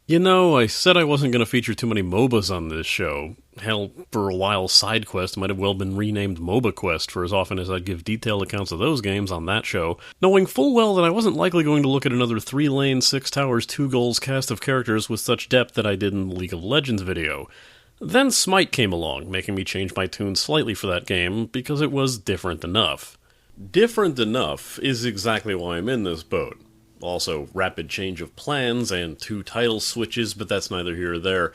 You know, I said I wasn't going to feature too many MOBAs on this show. Hell, for a while, Side Quest might have well been renamed MOBA Quest for as often as I'd give detailed accounts of those games on that show, knowing full well that I wasn't likely going to look at another 3-lane, 6 towers, 2 goals cast of characters with such depth that I did in the League of Legends video. Then Smite came along, making me change my tune slightly for that game, because it was different enough. Different enough is exactly why I'm in this boat. Also, rapid change of plans and 2 title switches, but that's neither here or there.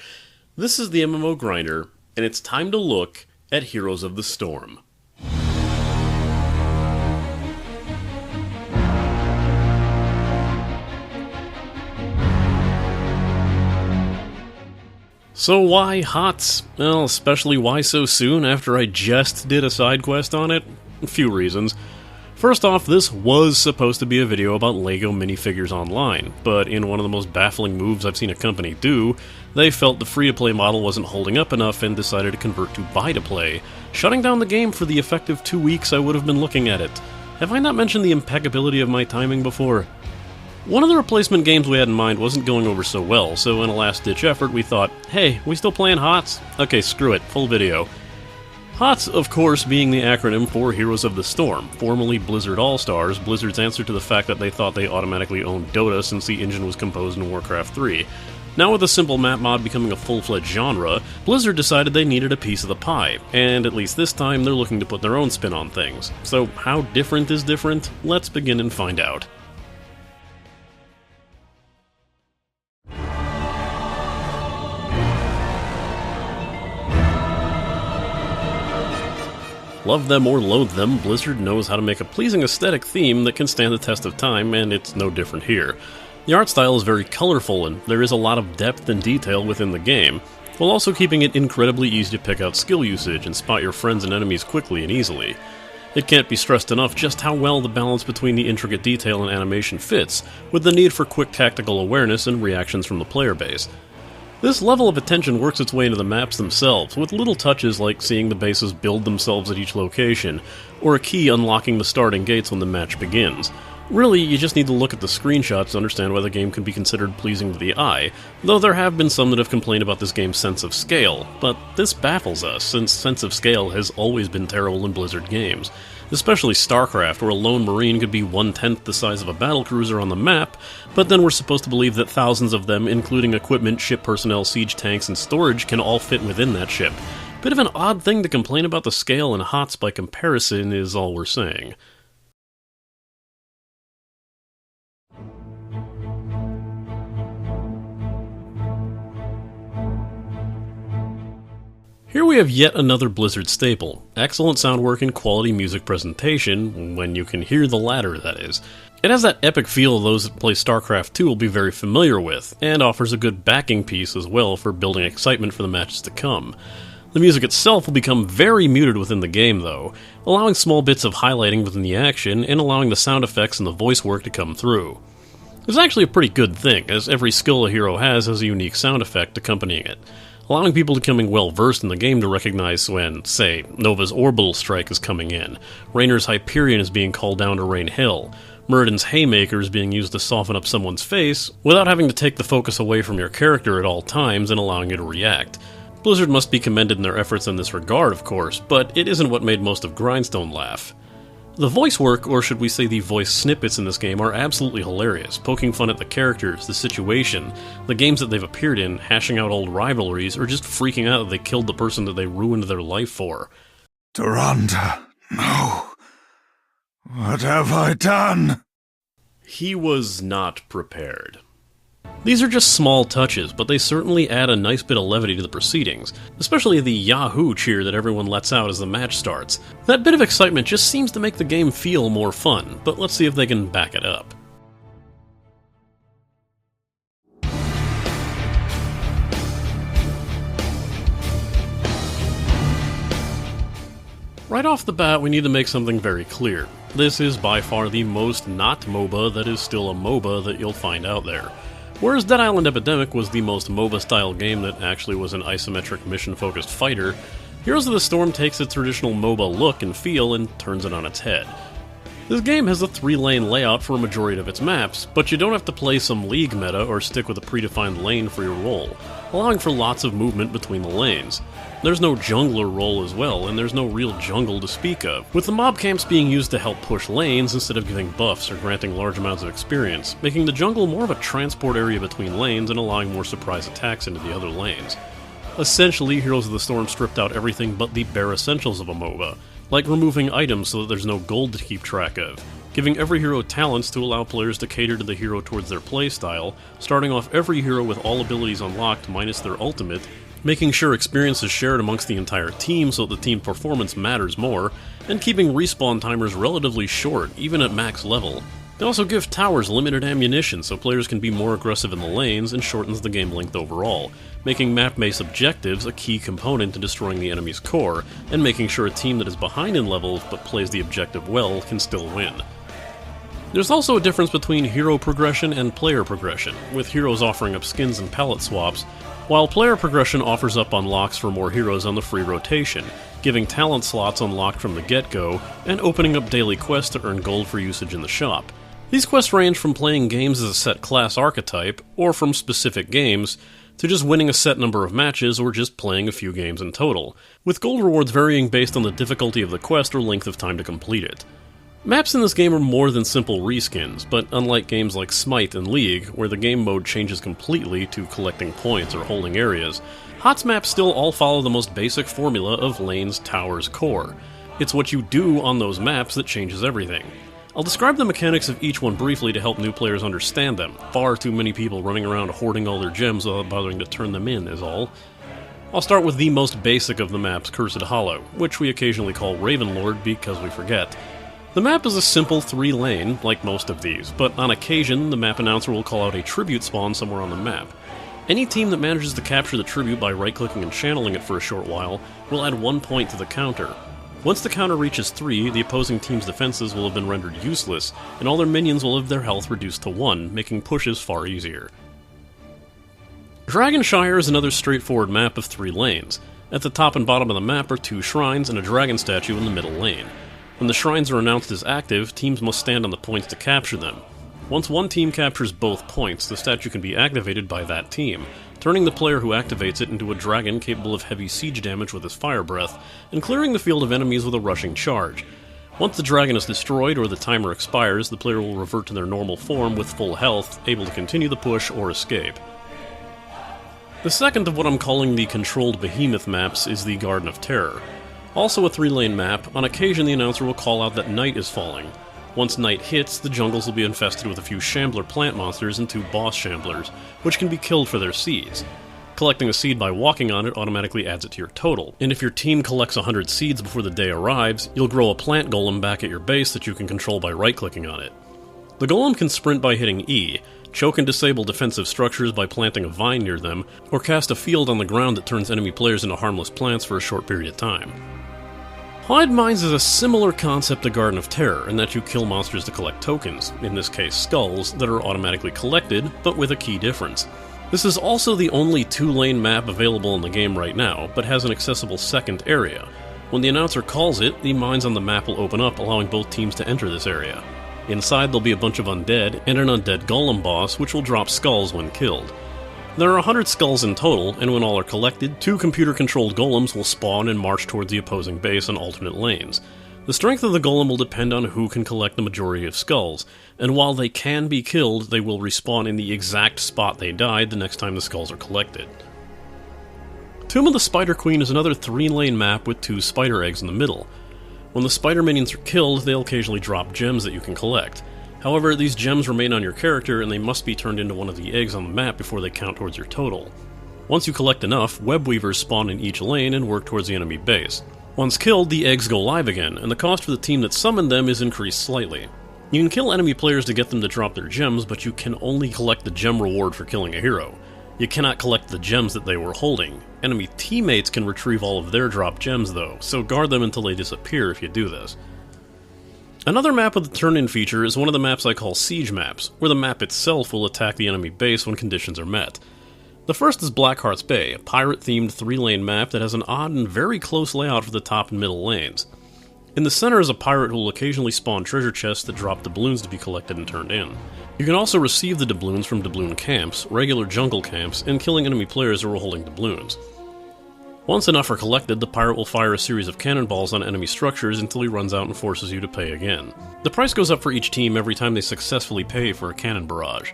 This is the MMO Grinder, and it's time to look at Heroes of the Storm. So why HOTS? Well, especially why so soon after I just did a side quest on it? A few reasons. First off, this was supposed to be a video about LEGO minifigures online, but in one of the most baffling moves I've seen a company do, they felt the free-to-play model wasn't holding up enough and decided to convert to buy-to-play, shutting down the game for the effective 2 weeks I would have been looking at it. Have I not mentioned the impeccability of my timing before? One of the replacement games we had in mind wasn't going over so well, so in a last-ditch effort we thought, hey, we still playing HOTS? Okay, screw it, full video. HOTS, of course, being the acronym for Heroes of the Storm, formerly Blizzard All-Stars, Blizzard's answer to the fact that they thought they automatically owned DotA since the engine was composed in Warcraft 3. Now with a simple map mod becoming a full-fledged genre, Blizzard decided they needed a piece of the pie, and at least this time they're looking to put their own spin on things. So how different is different? Let's begin and find out. Love them or loathe them, Blizzard knows how to make a pleasing aesthetic theme that can stand the test of time, and it's no different here. The art style is very colorful, and there is a lot of depth and detail within the game, while also keeping it incredibly easy to pick out skill usage and spot your friends and enemies quickly and easily. It can't be stressed enough just how well the balance between the intricate detail and animation fits, with the need for quick tactical awareness and reactions from the player base. This level of attention works its way into the maps themselves, with little touches like seeing the bases build themselves at each location, or a key unlocking the starting gates when the match begins. Really, you just need to look at the screenshots to understand why the game can be considered pleasing to the eye, though there have been some that have complained about this game's sense of scale, but this baffles us, since sense of scale has always been terrible in Blizzard games. Especially StarCraft, where a lone marine could be 1/10 the size of a battlecruiser on the map, but then we're supposed to believe that thousands of them, including equipment, ship personnel, siege tanks, and storage, can all fit within that ship. Bit of an odd thing to complain about the scale in HOTS by comparison is all we're saying. Here we have yet another Blizzard staple, excellent sound work and quality music presentation, when you can hear the latter, that is. It has that epic feel those that play StarCraft 2 will be very familiar with, and offers a good backing piece as well for building excitement for the matches to come. The music itself will become very muted within the game though, allowing small bits of highlighting within the action and allowing the sound effects and the voice work to come through. It's actually a pretty good thing, as every skill a hero has a unique sound effect accompanying it, allowing people becoming well-versed in the game to recognize when, say, Nova's orbital strike is coming in, Raynor's Hyperion is being called down to rain hell, Muradin's Haymaker is being used to soften up someone's face, without having to take the focus away from your character at all times and allowing you to react. Blizzard must be commended in their efforts in this regard, of course, but it isn't what made most of Grindstone laugh. The voice work, or should we say the voice snippets in this game, are absolutely hilarious, poking fun at the characters, the situation, the games that they've appeared in, hashing out old rivalries, or just freaking out that they killed the person that they ruined their life for. Duranda, no. What have I done? He was not prepared. These are just small touches, but they certainly add a nice bit of levity to the proceedings, especially the Yahoo cheer that everyone lets out as the match starts. That bit of excitement just seems to make the game feel more fun, but let's see if they can back it up. Right off the bat, we need to make something very clear. This is by far the most not MOBA that is still a MOBA that you'll find out there. Whereas Dead Island Epidemic was the most MOBA-style game that actually was an isometric mission-focused fighter, Heroes of the Storm takes its traditional MOBA look and feel and turns it on its head. This game has a 3-lane layout for a majority of its maps, but you don't have to play some League meta or stick with a predefined lane for your role, allowing for lots of movement between the lanes. There's no jungler role as well, and there's no real jungle to speak of, with the mob camps being used to help push lanes instead of giving buffs or granting large amounts of experience, making the jungle more of a transport area between lanes and allowing more surprise attacks into the other lanes. Essentially, Heroes of the Storm stripped out everything but the bare essentials of a MOBA, like removing items so that there's no gold to keep track of, giving every hero talents to allow players to cater to the hero towards their playstyle, starting off every hero with all abilities unlocked minus their ultimate, making sure experience is shared amongst the entire team so that the team performance matters more, and keeping respawn timers relatively short, even at max level. They also give towers limited ammunition so players can be more aggressive in the lanes and shortens the game length overall, making map-based objectives a key component in destroying the enemy's core, and making sure a team that is behind in levels but plays the objective well can still win. There's also a difference between hero progression and player progression, with heroes offering up skins and palette swaps, while player progression offers up unlocks for more heroes on the free rotation, giving talent slots unlocked from the get-go, and opening up daily quests to earn gold for usage in the shop. These quests range from playing games as a set class archetype, or from specific games, to just winning a set number of matches or just playing a few games in total, with gold rewards varying based on the difficulty of the quest or length of time to complete it. Maps in this game are more than simple reskins, but unlike games like Smite and League, where the game mode changes completely to collecting points or holding areas, HOTS maps still all follow the most basic formula of lanes, towers, core. It's what you do on those maps that changes everything. I'll describe the mechanics of each one briefly to help new players understand them. Far too many people running around hoarding all their gems without bothering to turn them in is all. I'll start with the most basic of the maps, Cursed Hollow, which we occasionally call Ravenlord because we forget. The map is a simple 3-lane, like most of these, but on occasion the map announcer will call out a tribute spawn somewhere on the map. Any team that manages to capture the tribute by right-clicking and channeling it for a short while will add 1 point to the counter. Once the counter reaches 3, the opposing team's defenses will have been rendered useless, and all their minions will have their health reduced to 1, making pushes far easier. Dragonshire is another straightforward map of 3 lanes. At the top and bottom of the map are 2 shrines and a dragon statue in the middle lane. When the shrines are announced as active, teams must stand on the points to capture them. Once one team captures both points, the statue can be activated by that team, turning the player who activates it into a dragon capable of heavy siege damage with his fire breath, and clearing the field of enemies with a rushing charge. Once the dragon is destroyed or the timer expires, the player will revert to their normal form with full health, able to continue the push or escape. The second of what I'm calling the controlled behemoth maps is the Garden of Terror. Also a 3-lane map, on occasion the announcer will call out that night is falling. Once night hits, the jungles will be infested with a few shambler plant monsters and 2 boss shamblers, which can be killed for their seeds. Collecting a seed by walking on it automatically adds it to your total, and if your team collects 100 seeds before the day arrives, you'll grow a plant golem back at your base that you can control by right-clicking on it. The golem can sprint by hitting E, choke and disable defensive structures by planting a vine near them, or cast a field on the ground that turns enemy players into harmless plants for a short period of time. Hive Mines is a similar concept to Garden of Terror in that you kill monsters to collect tokens, in this case skulls, that are automatically collected, but with a key difference. This is also the only 2-lane map available in the game right now, but has an accessible second area. When the announcer calls it, the mines on the map will open up, allowing both teams to enter this area. Inside there'll be a bunch of undead, and an undead golem boss, which will drop skulls when killed. There are 100 skulls in total, and when all are collected, 2 computer-controlled golems will spawn and march towards the opposing base on alternate lanes. The strength of the golem will depend on who can collect the majority of skulls, and while they can be killed, they will respawn in the exact spot they died the next time the skulls are collected. Tomb of the Spider Queen is another 3-lane map with 2 spider eggs in the middle. When the spider minions are killed, they'll occasionally drop gems that you can collect. However, these gems remain on your character and they must be turned into one of the eggs on the map before they count towards your total. Once you collect enough, web weavers spawn in each lane and work towards the enemy base. Once killed, the eggs go live again, and the cost for the team that summoned them is increased slightly. You can kill enemy players to get them to drop their gems, but you can only collect the gem reward for killing a hero. You cannot collect the gems that they were holding. Enemy teammates can retrieve all of their dropped gems though, so guard them until they disappear if you do this. Another map with a turn-in feature is one of the maps I call siege maps, where the map itself will attack the enemy base when conditions are met. The first is Blackheart's Bay, a pirate-themed 3-lane map that has an odd and very close layout for the top and middle lanes. In the center is a pirate who will occasionally spawn treasure chests that drop doubloons to be collected and turned in. You can also receive the doubloons from doubloon camps, regular jungle camps, and killing enemy players who are holding doubloons. Once enough are collected, the pirate will fire a series of cannonballs on enemy structures until he runs out and forces you to pay again. The price goes up for each team every time they successfully pay for a cannon barrage.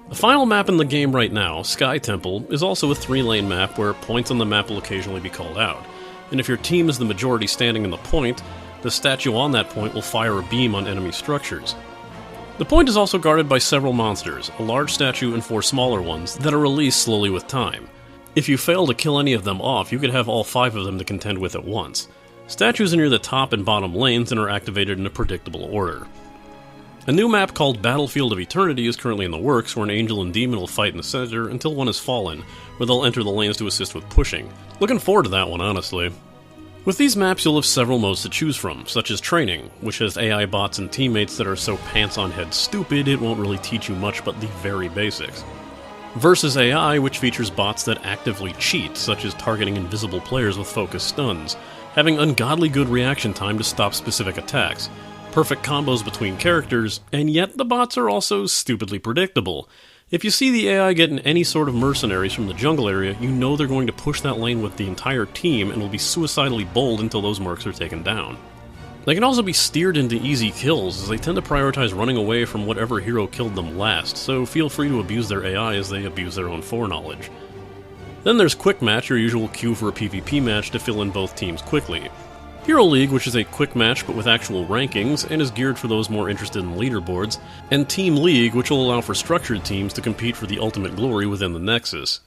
The final map in the game right now, Sky Temple, is also a 3-lane map where points on the map will occasionally be called out. And if your team is the majority standing in the point, the statue on that point will fire a beam on enemy structures. The point is also guarded by several monsters, a large statue and 4 smaller ones, that are released slowly with time. If you fail to kill any of them off, you could have all 5 of them to contend with at once. Statues are near the top and bottom lanes and are activated in a predictable order. A new map called Battlefield of Eternity is currently in the works, where an angel and demon will fight in the center until one has fallen, where they'll enter the lanes to assist with pushing. Looking forward to that one, honestly. With these maps you'll have several modes to choose from, such as Training, which has AI bots and teammates that are so pants-on-head stupid it won't really teach you much but the very basics. Versus AI, which features bots that actively cheat, such as targeting invisible players with focus stuns, having ungodly good reaction time to stop specific attacks, perfect combos between characters, and yet the bots are also stupidly predictable. If you see the AI getting any sort of mercenaries from the jungle area, you know they're going to push that lane with the entire team and will be suicidally bold until those mercs are taken down. They can also be steered into easy kills, as they tend to prioritize running away from whatever hero killed them last, so feel free to abuse their AI as they abuse their own foreknowledge. Then there's Quick Match, your usual queue for a PvP match to fill in both teams quickly. Hero League, which is a quick match but with actual rankings, and is geared for those more interested in leaderboards, and Team League, which will allow for structured teams to compete for the ultimate glory within the Nexus.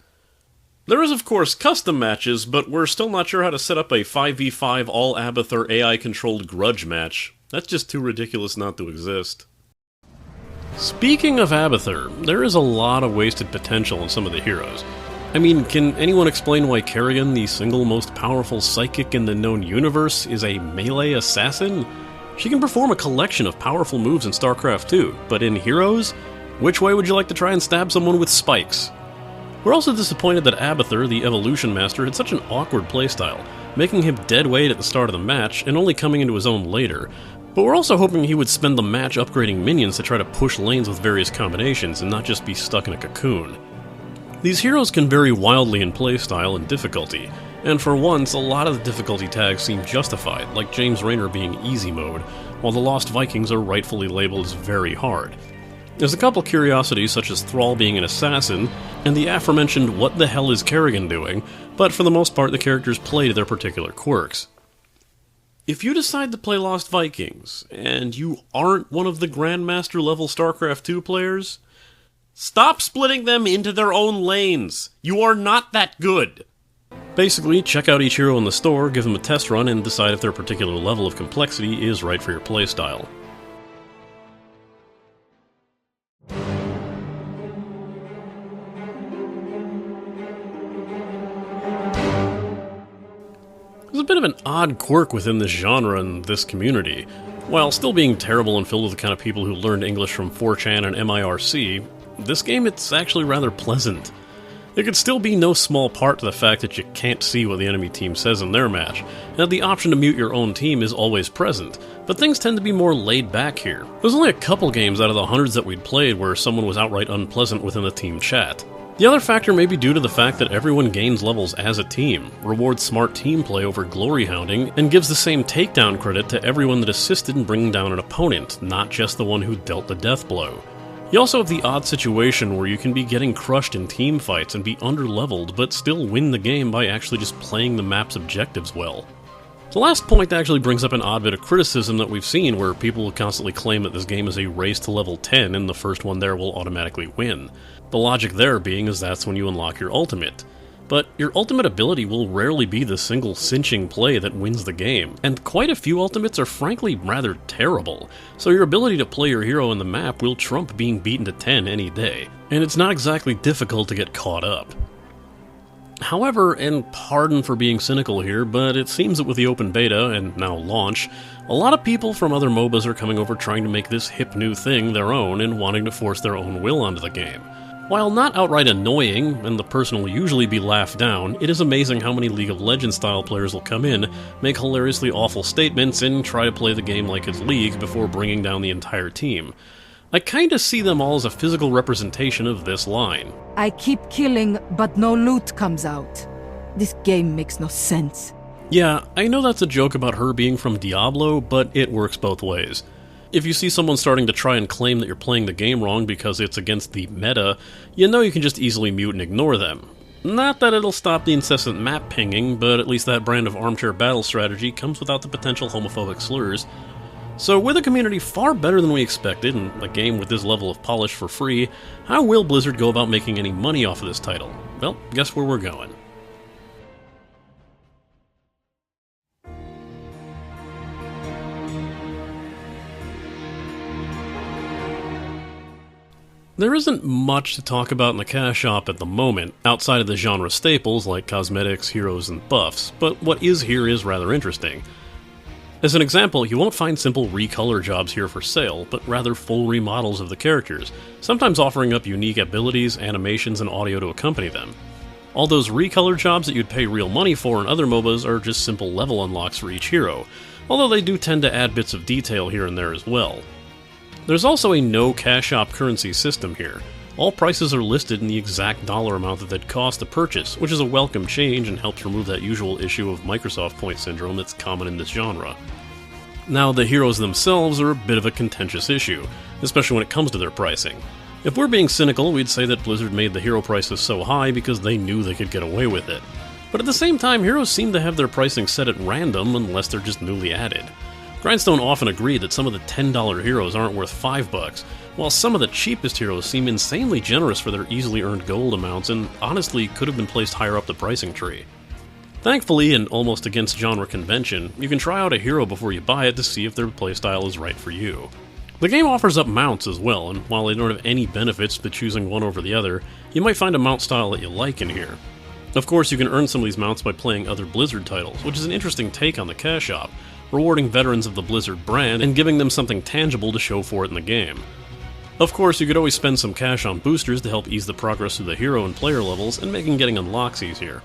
There is of course custom matches, but we're still not sure how to set up a 5v5 all Abathur AI-controlled grudge match. That's just too ridiculous not to exist. Speaking of Abathur, there is a lot of wasted potential in some of the heroes. I mean, can anyone explain why Kerrigan, the single most powerful psychic in the known universe, is a melee assassin? She can perform a collection of powerful moves in StarCraft 2, but in Heroes? Which way would you like to try and stab someone with spikes? We're also disappointed that Abathur, the Evolution Master, had such an awkward playstyle, making him dead weight at the start of the match and only coming into his own later. But we're also hoping he would spend the match upgrading minions to try to push lanes with various combinations and not just be stuck in a cocoon. These heroes can vary wildly in playstyle and difficulty, and for once, a lot of the difficulty tags seem justified, like James Raynor being easy mode, while the Lost Vikings are rightfully labeled as very hard. There's a couple curiosities such as Thrall being an assassin, and the aforementioned what the hell is Kerrigan doing, but for the most part the characters play to their particular quirks. If you decide to play Lost Vikings, and you aren't one of the Grandmaster level StarCraft 2 players, stop splitting them into their own lanes! You are not that good! Basically, check out each hero in the store, give them a test run, and decide if their particular level of complexity is right for your playstyle. There's a bit of an odd quirk within this genre and this community. While still being terrible and filled with the kind of people who learned English from 4chan and MIRC, this game it's actually rather pleasant. There could still be no small part to the fact that you can't see what the enemy team says in their match, and that the option to mute your own team is always present, but things tend to be more laid back here. There's only a couple games out of the hundreds that we'd played where someone was outright unpleasant within the team chat. The other factor may be due to the fact that everyone gains levels as a team, rewards smart team play over glory hounding, and gives the same takedown credit to everyone that assisted in bringing down an opponent, not just the one who dealt the death blow. You also have the odd situation where you can be getting crushed in team fights and be underleveled, but still win the game by actually just playing the map's objectives well. The last point actually brings up an odd bit of criticism that we've seen, where people will constantly claim that this game is a race to level 10 and the first one there will automatically win. The logic there being is that's when you unlock your ultimate. But your ultimate ability will rarely be the single cinching play that wins the game, and quite a few ultimates are frankly rather terrible, so your ability to play your hero in the map will trump being beaten to 10 any day, and it's not exactly difficult to get caught up. However, and pardon for being cynical here, but it seems that with the open beta, and now launch, a lot of people from other MOBAs are coming over trying to make this hip new thing their own and wanting to force their own will onto the game. While not outright annoying, and the person will usually be laughed down, it is amazing how many League of Legends style players will come in, make hilariously awful statements, and try to play the game like it's League before bringing down the entire team. I kinda see them all as a physical representation of this line. I keep killing, but no loot comes out. This game makes no sense. Yeah, I know that's a joke about her being from Diablo, but it works both ways. If you see someone starting to try and claim that you're playing the game wrong because it's against the meta, you know you can just easily mute and ignore them. Not that it'll stop the incessant map pinging, but at least that brand of armchair battle strategy comes without the potential homophobic slurs. So with a community far better than we expected, and a game with this level of polish for free, how will Blizzard go about making any money off of this title? Well, guess where we're going. There isn't much to talk about in the cash shop at the moment, outside of the genre staples like cosmetics, heroes, and buffs, but what is here is rather interesting. As an example, you won't find simple recolor jobs here for sale, but rather full remodels of the characters, sometimes offering up unique abilities, animations, and audio to accompany them. All those recolor jobs that you'd pay real money for in other MOBAs are just simple level unlocks for each hero, although they do tend to add bits of detail here and there as well. There's also a no cash shop currency system here. All prices are listed in the exact dollar amount that they'd cost to purchase, which is a welcome change and helps remove that usual issue of Microsoft point syndrome that's common in this genre. Now, the heroes themselves are a bit of a contentious issue, especially when it comes to their pricing. If we're being cynical, we'd say that Blizzard made the hero prices so high because they knew they could get away with it. But at the same time, heroes seem to have their pricing set at random unless they're just newly added. Grindstone often agreed that some of the $10 heroes aren't worth $5, while some of the cheapest heroes seem insanely generous for their easily earned gold amounts and honestly could have been placed higher up the pricing tree. Thankfully, and almost against genre convention, you can try out a hero before you buy it to see if their playstyle is right for you. The game offers up mounts as well, and while they don't have any benefits to choosing one over the other, you might find a mount style that you like in here. Of course, you can earn some of these mounts by playing other Blizzard titles, which is an interesting take on the cash shop, rewarding veterans of the Blizzard brand and giving them something tangible to show for it in the game. Of course, you could always spend some cash on boosters to help ease the progress through the hero and player levels and making getting unlocks easier.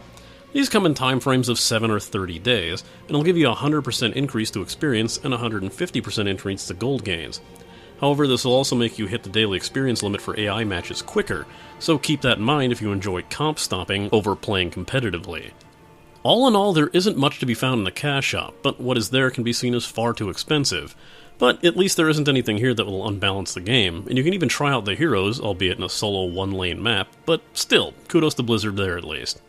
These come in time frames of 7 or 30 days, and will give you a 100% increase to experience and a 150% increase to gold gains. However, this will also make you hit the daily experience limit for AI matches quicker, so keep that in mind if you enjoy comp stomping over playing competitively. All in all, there isn't much to be found in the cash shop, but what is there can be seen as far too expensive. But at least there isn't anything here that will unbalance the game, and you can even try out the heroes, albeit in a solo one-lane map, but still, kudos to Blizzard there at least.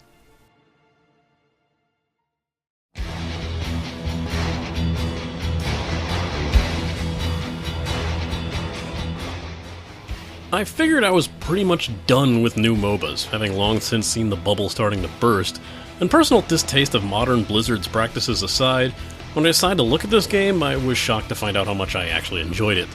I figured I was pretty much done with new MOBAs, having long since seen the bubble starting to burst, and personal distaste of modern Blizzard's practices aside, when I decided to look at this game, I was shocked to find out how much I actually enjoyed it.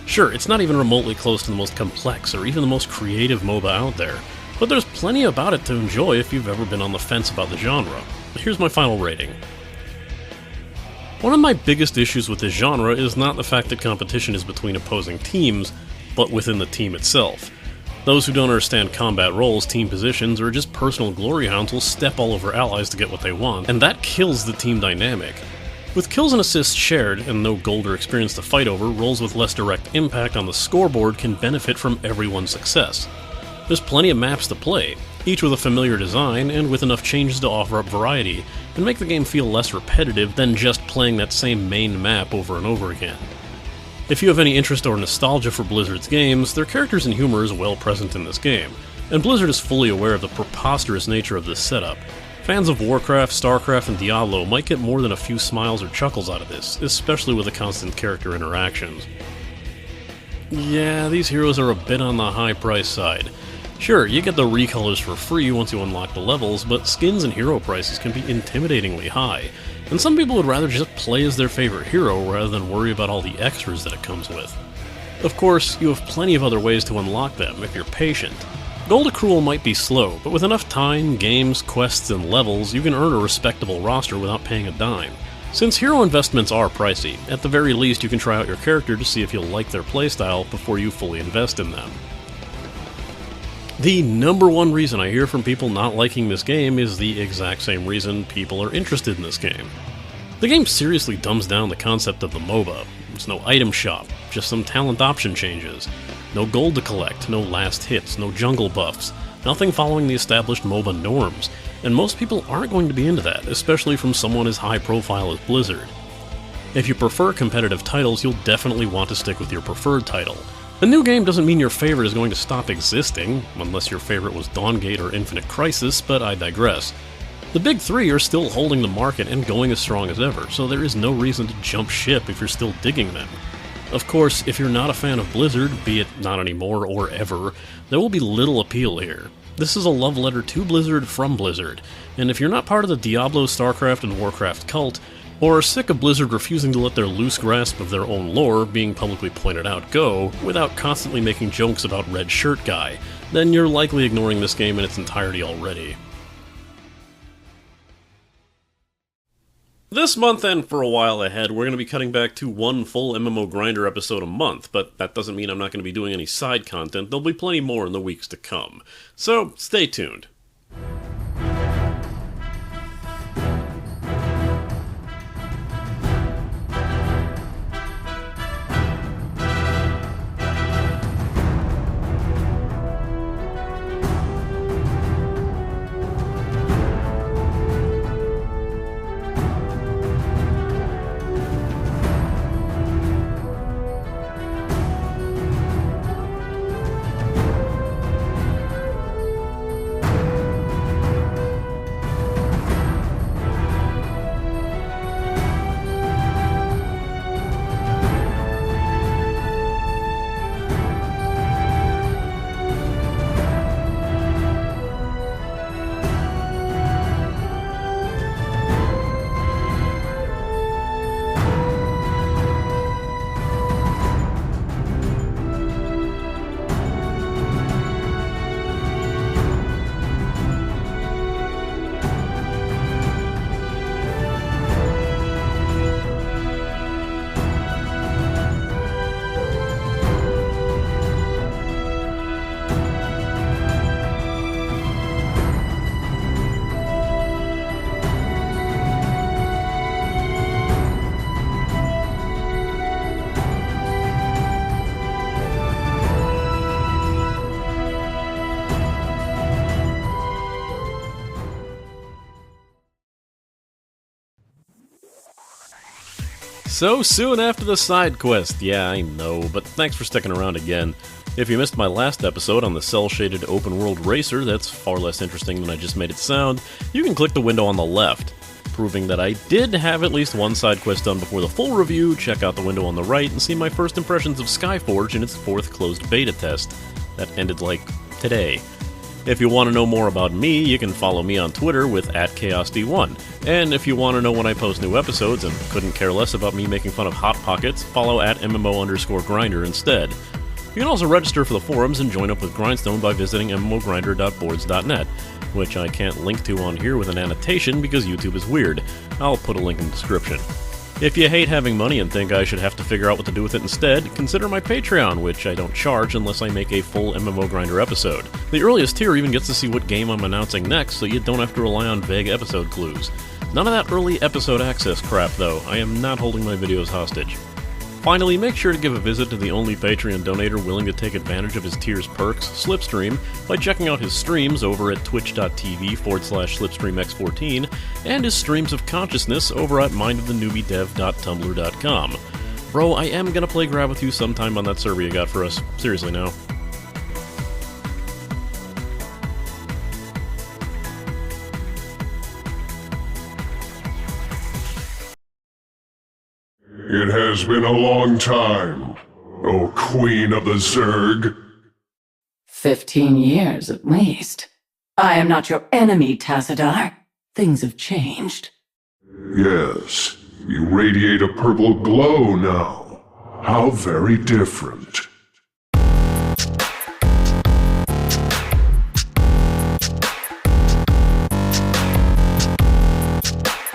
Sure, it's not even remotely close to the most complex or even the most creative MOBA out there, but there's plenty about it to enjoy if you've ever been on the fence about the genre. Here's my final rating. One of my biggest issues with this genre is not the fact that competition is between opposing teams, but within the team itself. Those who don't understand combat roles, team positions, or just personal glory hounds will step all over allies to get what they want, and that kills the team dynamic. With kills and assists shared, and no gold or experience to fight over, roles with less direct impact on the scoreboard can benefit from everyone's success. There's plenty of maps to play, each with a familiar design, and with enough changes to offer up variety, and make the game feel less repetitive than just playing that same main map over and over again. If you have any interest or nostalgia for Blizzard's games, their characters and humor is well present in this game, and Blizzard is fully aware of the preposterous nature of this setup. Fans of Warcraft, StarCraft, and Diablo might get more than a few smiles or chuckles out of this, especially with the constant character interactions. Yeah, these heroes are a bit on the high price side. Sure, you get the recolors for free once you unlock the levels, but skins and hero prices can be intimidatingly high, and some people would rather just play as their favorite hero rather than worry about all the extras that it comes with. Of course, you have plenty of other ways to unlock them if you're patient. Gold accrual might be slow, but with enough time, games, quests, and levels, you can earn a respectable roster without paying a dime. Since hero investments are pricey, at the very least you can try out your character to see if you'll like their playstyle before you fully invest in them. The number one reason I hear from people not liking this game is the exact same reason people are interested in this game. The game seriously dumbs down the concept of the MOBA. There's no item shop, just some talent option changes. No gold to collect, no last hits, no jungle buffs, nothing following the established MOBA norms, and most people aren't going to be into that, especially from someone as high profile as Blizzard. If you prefer competitive titles, you'll definitely want to stick with your preferred title. A new game doesn't mean your favorite is going to stop existing, unless your favorite was Dawngate or Infinite Crisis, but I digress. The big three are still holding the market and going as strong as ever, so there is no reason to jump ship if you're still digging them. Of course, if you're not a fan of Blizzard, be it not anymore or ever, there will be little appeal here. This is a love letter to Blizzard from Blizzard, and if you're not part of the Diablo, StarCraft, and Warcraft cult, or are sick of Blizzard refusing to let their loose grasp of their own lore being publicly pointed out go, without constantly making jokes about Red Shirt Guy, then you're likely ignoring this game in its entirety already. This month, and for a while ahead, we're going to be cutting back to one full MMO Grinder episode a month, but that doesn't mean I'm not going to be doing any side content. There'll be plenty more in the weeks to come. So, stay tuned. So soon after the side quest, yeah, I know, but thanks for sticking around again. If you missed my last episode on the cel-shaded open-world racer that's far less interesting than I just made it sound, you can click the window on the left. Proving that I did have at least one side quest done before the full review, check out the window on the right and see my first impressions of Skyforge in its 4th closed beta test. That ended, like, today. If you want to know more about me, you can follow me on Twitter with @ChaosD1. And if you want to know when I post new episodes and couldn't care less about me making fun of Hot Pockets, follow @MMO_Grinder instead. You can also register for the forums and join up with Grindstone by visiting mmogrinder.boards.net, which I can't link to on here with an annotation because YouTube is weird. I'll put a link in the description. If you hate having money and think I should have to figure out what to do with it instead, consider my Patreon, which I don't charge unless I make a full MMO Grinder episode. The earliest tier even gets to see what game I'm announcing next, so you don't have to rely on vague episode clues. None of that early episode access crap, though. I am not holding my videos hostage. Finally, make sure to give a visit to the only Patreon donator willing to take advantage of his tier's perks, Slipstream, by checking out his streams over at twitch.tv/slipstreamx14, and his streams of consciousness over at mindofthenewbiedev.tumblr.com. Bro, I am gonna play Grab with you sometime on that server you got for us. Seriously now. It has been a long time, O Queen of the Zerg. 15 years at least. I am not your enemy, Tassadar. Things have changed. Yes, you radiate a purple glow now. How very different.